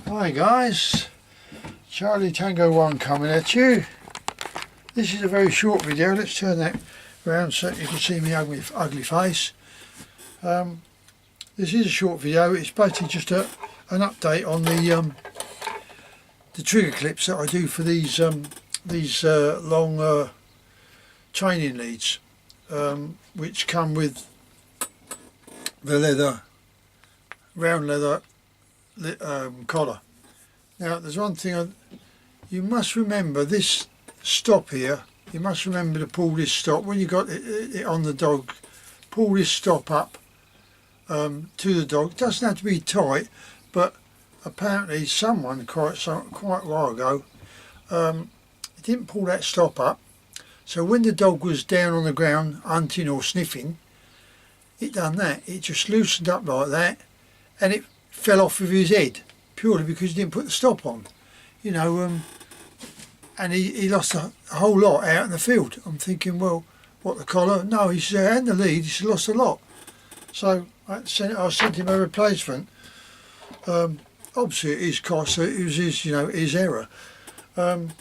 Hi guys, Charlie Tango 1 coming at you. This is a very short video. Let's turn that around so you can see my ugly face. This is a short video. It's basically just an update on the trigger clips that I do for these long training leads, which come with the leather, round leather collar. Now there's one thing you must remember, this stop here, you must remember to pull this stop when you got it on the dog. Pull this stop up to the dog. It doesn't have to be tight, but apparently someone quite a while ago didn't pull that stop up, so when the dog was down on the ground hunting or sniffing, it done that. It just loosened up like that and it fell off of his head, purely because he didn't put the stop on, you know, and he lost a whole lot out in the field. I'm thinking, well, what, the collar? No, he said, and the lead, he said, lost a lot. So I sent him a replacement. Obviously at his cost, so it was his, you know, his error. But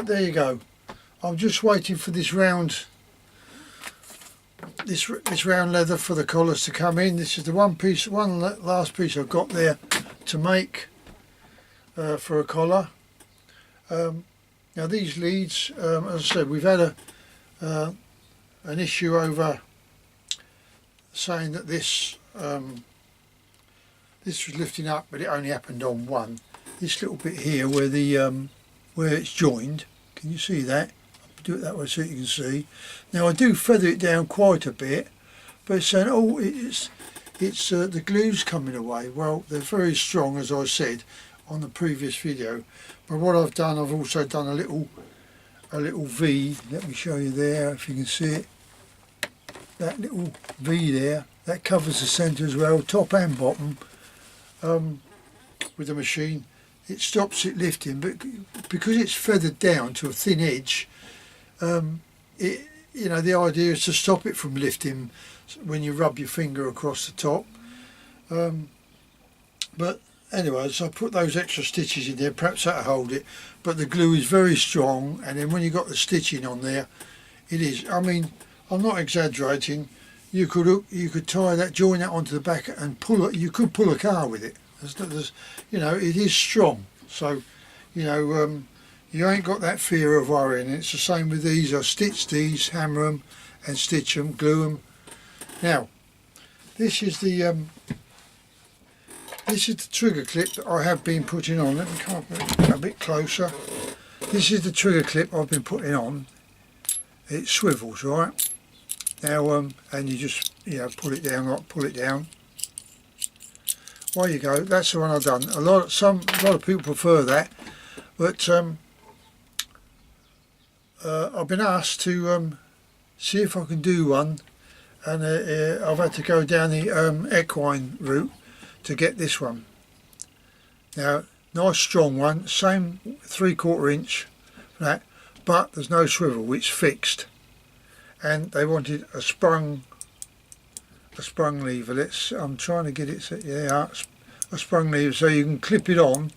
there you go. I'm just waiting for this round leather for the collars to come in. This is the one last piece I've got there to make for a collar. Now these leads, as I said, we've had an issue over saying that this was lifting up, but it only happened on one. This little bit here where the where it's joined, can you see that? I'll do it that way so you can see. Now I do feather it down quite a bit, but it's saying, oh, it's the glue's coming away. Well, they're very strong, as I said on the previous video. But what I've done, I've also done a little V. Let me show you there if you can see it. That little V there, that covers the centre as well, top and bottom. With the machine, it stops it lifting, but because it's feathered down to a thin edge, you know, the idea is to stop it from lifting when you rub your finger across the top. But anyway, so I put those extra stitches in there, perhaps that'll hold it, but the glue is very strong, and then when you got the stitching on there, it is, I mean, I'm not exaggerating, you could tie that, join that onto the back and pull it. You could pull a car with it. You know, it is strong, so you know, you ain't got that fear of worrying. It's the same with these. I stitch these, hammer them and stitch them, glue them. Now this is the trigger clip that I have been putting on. Let me come up a bit closer. This is the trigger clip I've been putting on. It swivels, right? Now and you just, you know, pull it down, like pull it down. There you go. That's the one I've done. A lot of people prefer that, but I've been asked to see if I can do one, and I've had to go down the equine route to get this one. Now, nice strong one, same 3/4 inch for that, but there's no swivel. It's fixed, and they wanted a sprung lever. I'm trying to get it set. Yeah, a sprung lever, so you can clip it on,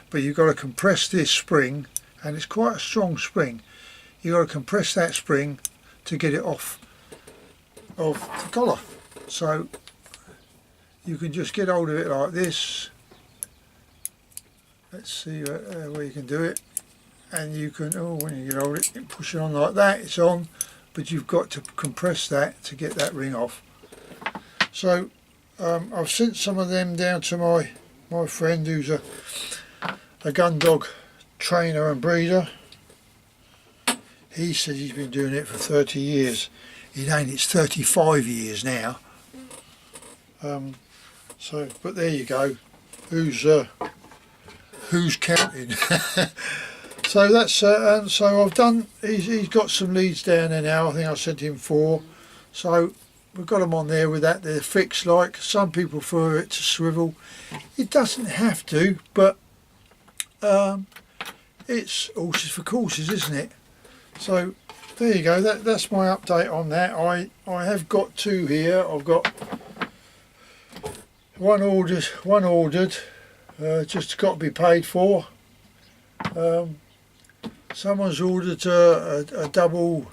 but you've got to compress this spring, and it's quite a strong spring. You've got to compress that spring to get it off of the collar. So you can just get hold of it like this. Let's see where you can do it, and you can, oh, when you get hold of it, you push it on like that, it's on, but you've got to compress that to get that ring off. So I've sent some of them down to my friend who's a gun dog trainer and breeder. He says he's been doing it for 30 years. It ain't, it's 35 years now. So, but there you go. Who's counting? So that's so I've done. He's got some leads down there now. I think I sent him 4. So we've got them on there with that. They're fixed. Like some people prefer it to swivel. It doesn't have to, but it's horses for courses, isn't it? So there you go. That's my update on that. I have got 2 here. I've got one ordered, just got to be paid for. Someone's ordered a double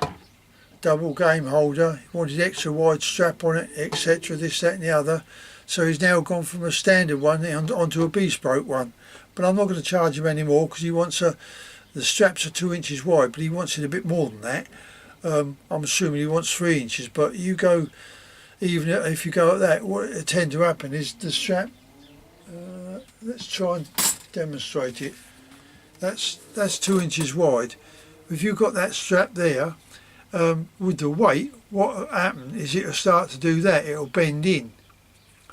game holder. He wanted extra wide strap on it, etc. This, that and the other. So he's now gone from a standard one onto a bespoke one. But I'm not going to charge him anymore because he wants the straps are 2 inches wide, but he wants it a bit more than that. I'm assuming he wants 3 inches, but you go, even if you go at that, what will tend to happen is the strap, let's try and demonstrate it. That's 2 inches wide. If you've got that strap there, with the weight, what will happen is it'll start to do that, it'll bend in.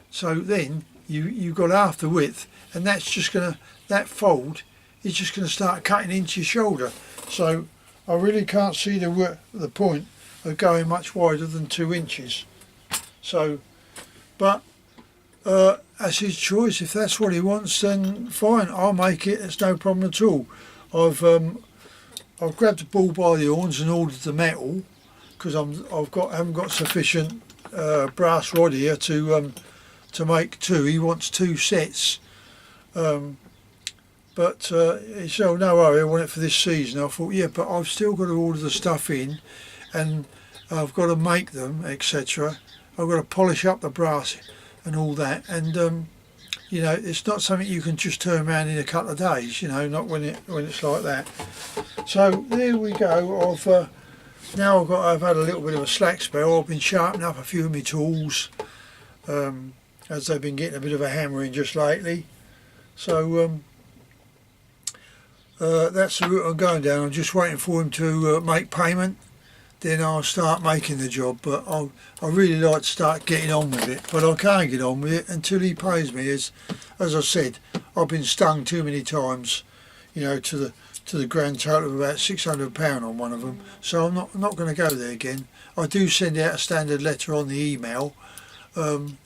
So then you've got half the width, and that's just gonna, that fold is just gonna start cutting into your shoulder. So I really can't see the point of going much wider than 2 inches. So, but that's his choice. If that's what he wants, then fine, I'll make it. It's no problem at all. I've grabbed the bull by the horns and ordered the metal because haven't got sufficient brass rod here to make two. He wants 2 sets, but he said, "Oh, no worry, I want it for this season." I thought, yeah, but I've still got to order the stuff in, and I've got to make them, etc. I've got to polish up the brass and all that, and you know, it's not something you can just turn around in a couple of days. You know, not when it's like that. So there we go. Now I've had a little bit of a slack spell. I've been sharpening up a few of my tools as they've been getting a bit of a hammering just lately. So that's the route I'm going down. I'm just waiting for him to make payment. Then I'll start making the job. But I really like to start getting on with it. But I can't get on with it until he pays me. As I said, I've been stung too many times, you know, to the grand total of about £600 on one of them. So I'm not going to go there again. I do send out a standard letter on the email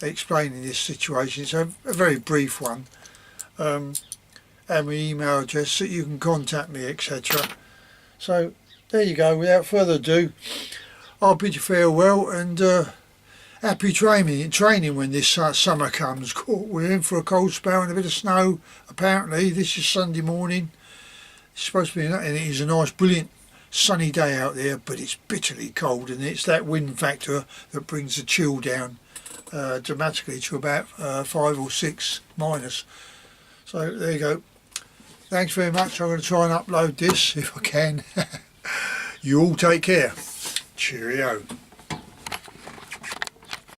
explaining this situation. It's a very brief one. And my email address so you can contact me, etc. So there you go. Without further ado, I'll bid you farewell and happy training when this summer comes. We're in for a cold spell and a bit of snow. Apparently, this is Sunday morning. It's supposed to be, and it is a nice, brilliant, sunny day out there, but it's bitterly cold, and it's that wind factor that brings the chill down dramatically to about 5 or 6 minus. So there you go. Thanks very much. I'm going to try and upload this if I can. You all take care. Cheerio.